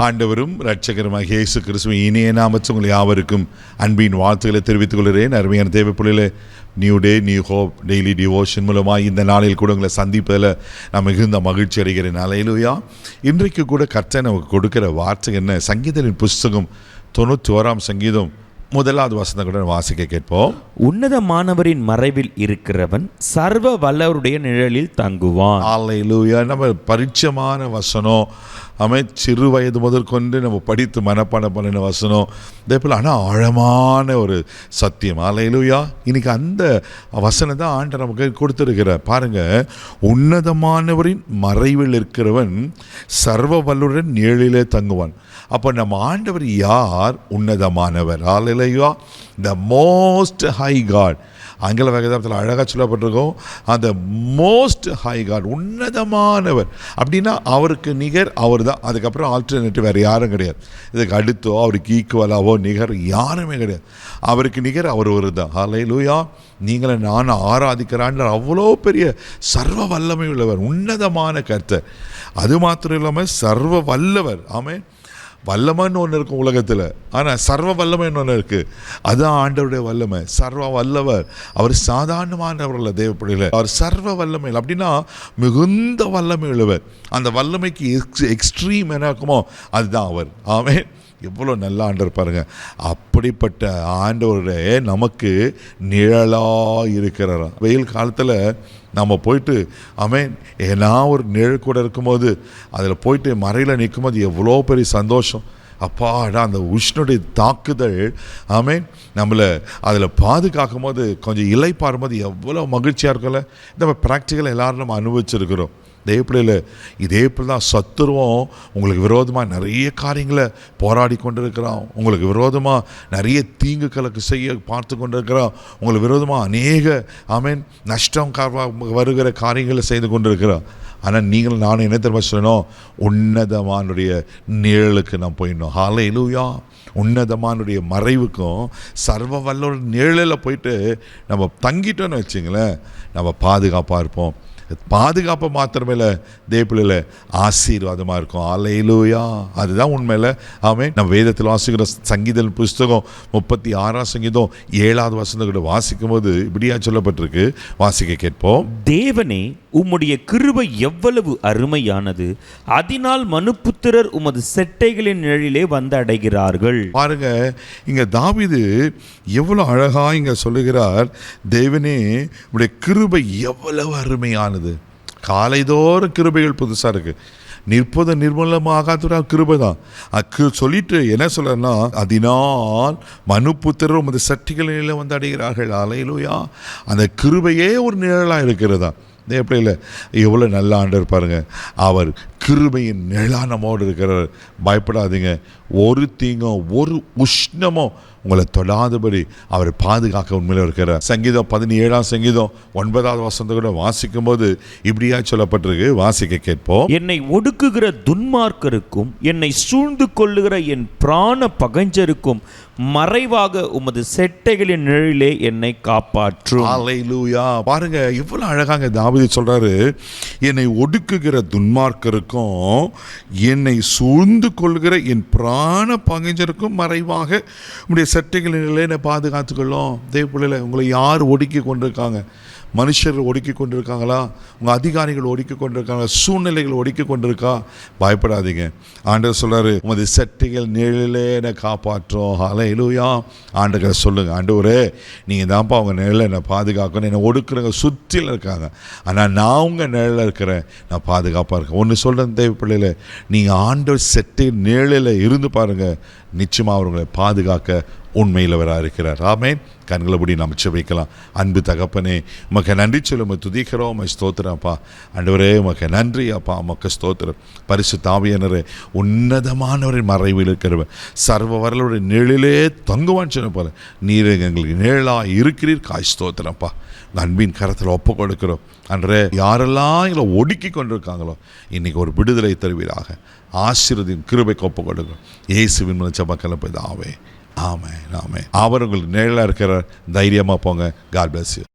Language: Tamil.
ஆண்டவரும் இரட்சகருமாக இயேசு கிறிஸ்துவின் இனிய நாமத்தில் உங்கள் யாவருக்கும் அன்பின் வாழ்த்துக்களை தெரிவித்துக் கொள்கிறேன். அருமையான தேவ பிள்ளைகளே, new day new hope daily devotion மூலமாக இந்த நாளில் கூட உங்களை சந்திப்பதில் நான் மிகுந்த மகிழ்ச்சி அடைகிறேன். அல்லேலூயா. இன்றைக்கு கூட கர்த்தர் நமக்கு கொடுக்கிற வார்த்தை என்ன? சங்கீதத்தின் புஸ்தகம் 91 சங்கீதம் 1வது வசனம் கூட வாசிக்க கேட்போம். உன்னதமானவரின் மறைவில் இருக்கிறவன் சர்வ வல்லவருடைய நிழலில் தங்குவான். அல்லேலூயா. நம்ம பரிச்சயமான வசனம், சிறு வயது முதற்கொண்டு நம்ம படித்து மனப்பாடம் பண்ணின வசனம், இதே போல் ஆனால் ஆழமான ஒரு சத்தியம். அல்லேலூயா. இன்னைக்கு அந்த வசனம் தான் ஆண்டவர் நமக்கு கொடுத்துருக்கிறார். பாருங்க, உன்னதமானவரின் மறைவில் இருக்கிறவன் சர்வ வல்லவருடன் நிழலிலே தங்குவான். அப்போ நம்ம ஆண்டவர் யார்? உன்னதமானவர். அல்லேலூயா. The most high God. ஆங்கில வேதாகமத்தில் அழகாக சொல்லப்பட்டிருக்கோம், அந்த மோஸ்ட் ஹை காட், உன்னதமானவர். அப்படின்னா அவருக்கு நிகர் அவர் தான். அதுக்கப்புறம் ஆல்டர்னேட்டிவ் வேறு யாரும் கிடையாது. இதுக்கு அடுத்தோ அவருக்கு ஈக்குவலாவோ நிகர் யாருமே கிடையாது. அவருக்கு நிகர் அவர் ஒரு தான். அல்லேலூயா. நீங்களை நான் ஆராதிக்கிறான்ற அவ்வளோ பெரிய சர்வ வல்லமை உள்ளவர், உன்னதமான கர்த்தர். அது மாத்திரம் இல்லாமல் சர்வ வல்லவர். ஆமென். வல்லமைன்னு ஒன்று இருக்கும் உலகத்தில், ஆனால் சர்வ வல்லமைன்னு ஒன்று இருக்குது. அதுதான் ஆண்டவருடைய வல்லமை. சர்வ வல்லவர். அவர் சாதாரணமானவர் அல்ல தேவப்படையில், அவர் சர்வ வல்லமை. அப்படின்னா மிகுந்த வல்லமை உள்ளவர். அந்த வல்லமைக்கு எக்ஸ்ட்ரீம் என்ன இருக்குமோ அதுதான் அவர். ஆமென். எவ்வளோ நல்ல ஆண்டவர் பாருங்க. அப்படிப்பட்ட ஆண்டவருடைய நமக்கு நிழலாக இருக்கிறார். வெயில் காலத்தில் நம்ம போயிட்டு ஏன்னா ஒரு நிழல் கூட இருக்கும்போது அதில் போயிட்டு மறையில் நிற்கும்போது எவ்வளோ பெரிய சந்தோஷம். அப்பாடா, அந்த உஷ்ணுடைய தாக்குதல் நம்மளை அதில் பாதுகாக்கும் போது, கொஞ்சம் இலை பாரும்போது எவ்வளோ மகிழ்ச்சியாக இருக்கும்ல. நம்ம ப்ராக்டிக்கல் எல்லோரும் நம்ம அனுபவிச்சிருக்கிறோம். இதே போல் தான் சத்துருவும் உங்களுக்கு விரோதமாக நிறைய காரியங்களை போராடி கொண்டிருக்கிறான். உங்களுக்கு விரோதமாக நிறைய தீங்குகளுக்கு செய்ய பார்த்து கொண்டிருக்கிறான். உங்களுக்கு விரோதமாக அநேக நஷ்டம் வருகிற காரியங்களை செய்து கொண்டிருக்கிறான். ஆனால் நீங்கள் நானும் என்ன தெரியுமா சொல்லணும்? உன்னதமானுடைய நிழலுக்கு நான் போயிடணும். ஹல்லேலூயா. உன்னதமானுடைய மறைவுக்கும் சர்வ வல்லோட நிழலில் போயிட்டு நம்ம தங்கிட்டோன்னு வச்சுங்களேன், நம்ம பாதுகாப்பாக இருப்போம். பாதுகாப்பு மாத்திரமேல தேவப்பிள்ளையில் ஆசீர்வாதமாக இருக்கும். அல்லேலூயா. அதுதான் உண்மையில். நம்ம வேதத்தில் வாசிக்கிற சங்கீத புஸ்தகம் 36 சங்கீதம் 7வது வசனம் கூட வாசிக்கும் போது இப்படியா சொல்லப்பட்டிருக்கு. வாசிக்க கேட்போம். தேவனே, உம்முடைய கிருபை எவ்வளவு அருமையானது, அதனால் மனுபுத்திரர் உமது செட்டைகளின் நிழலிலே வந்து அடைகிறார்கள். பாருங்க, இங்க தாவீது எவ்வளவு அழகா இங்க சொல்லுகிறார். தேவனே, உம்முடைய கிருபை எவ்வளவு அருமையானது. காலைதோறும் கிருபைகள் புதுசா இருக்கு. நிற்பது நிர்மூலமாக கிருபை தான். சொல்லிட்டு என்ன சொல்றன்னா, அதனால் மனுபுத்திரர் உமது செட்டைகளிலே வந்து அடைகிறார்கள். அல்லேலூயா. அந்த கிருபையே ஒரு நிழலாக இருக்கிறதா. எப்படி இல்லை? எவ்வளோ நல்ல ஆண்டவர் பாருங்க. அவர் கிருபையின் நிழலானமோடு இருக்கிறார். பயப்படாதீங்க. ஒரு தீங்கும் ஒரு உஷ்ணமோ உங்களை தொடாதபடி அவர் பாதுகாக்க உண்மையில் இருக்கிறார். சங்கீதம் 17 சங்கீதம் 9வது வசனத்தை கூட வாசிக்கும் போது இப்படியா சொல்லப்பட்டிருக்கு. வாசிக்க கேட்போம். என்னை ஒடுக்குகிற துன்மார்க்கருக்கும் என்னை சூழ்ந்து கொள்ளுகிற என் பிராண பகைஞருக்கும் மறைவாக உமது செட்டைகளின் நிழலிலே என்னை காப்பாற்றும். அல்லேலூயா. பாருங்க எவ்வளவு அழகாங்க தாவீது சொல்றாரு. என்னை ஒடுக்குகிற துன்மார்க்கருக்கும் என்னை சூழ்ந்து கொள்கிற என் பிராண பகைஞருக்கும் மறைவாக உங்களுடைய செட்டைகளின் நிழலிலே என்னை பாதுகாத்துக்கொள்ளும். தேவ பிள்ளைகளே, உங்களை யார் ஒடுக்கி கொண்டிருக்காங்க? மனுஷர்கள் ஒடுக்கி கொண்டிருக்காங்களா? உங்கள் அதிகாரிகள் ஒடுக்கி கொண்டிருக்காங்களா? சூழ்நிலைகள் ஒடுக்கி கொண்டிருக்கா? பயப்படாதீங்க. ஆண்டவர் சொல்றாரு, உமது செட்டைகள் நிழலிலே என்னை காப்பாற்றும். ஹல்லேலூயா. ஆண்டவரை சொல்லுங்க, ஆண்டவரே, நீங்கள் தான்ப்பா உங்கள் நிழலை என்னை பாதுகாக்கணும். என்னை ஒடுக்குறவங்க சுற்றியில் இருக்காங்க, ஆனால் நான் உங்கள் நிழலில் இருக்கிறேன், நான் பாதுகாப்பாக இருக்கேன். ஒன்று சொல்கிறேன் தேவ பிள்ளையில, நீங்கள் ஆண்டவர் செட்டை நிழலில் இருந்து பாருங்கள், நிச்சயமாக அவர்களை பாதுகாக்க உண்மையிலவராக இருக்கிறார். ஆமென். கண்களை படி நாம் ஜெபிக்கலாம். அன்பு தகப்பனே, உமக்கு நன்றி சொல்ல துதிக்கிறோம். உமக்கு ஸ்தோத்திரம் அப்பா. ஆண்டவரே, உமக்கு நன்றி அப்பா. உமக்கு ஸ்தோத்திரம். பரிசுத்த ஆவியானவரே, உன்னதமானவரின் மறைவில் இருக்கிறவர் சர்வ வல்லவருடைய நிழலிலே தங்குவான்னு சொன்ன போல நீர் எங்களுக்கு நிழலாக இருக்கிறீர். காய் ஸ்தோத்திரம்ப்பா. அன்பின் கரத்தில் ஒப்பு கொடுக்கிறோம். அன்றே யாரெல்லாம் எங்களை ஒடுக்கி கொண்டிருக்காங்களோ இன்னைக்கு ஒரு விடுதலை தருவீராக. ஆசீர்வதின் கிருபைக்கு ஒப்பு கொடுக்கிறோம். இயேசுவின் மூலம் ஜெபக்கல பிதாவே. ஆமென். ஆமென். அவர் உங்களுக்கு நிழலாக இருக்கிற தைரியமாக போங்க. God bless you.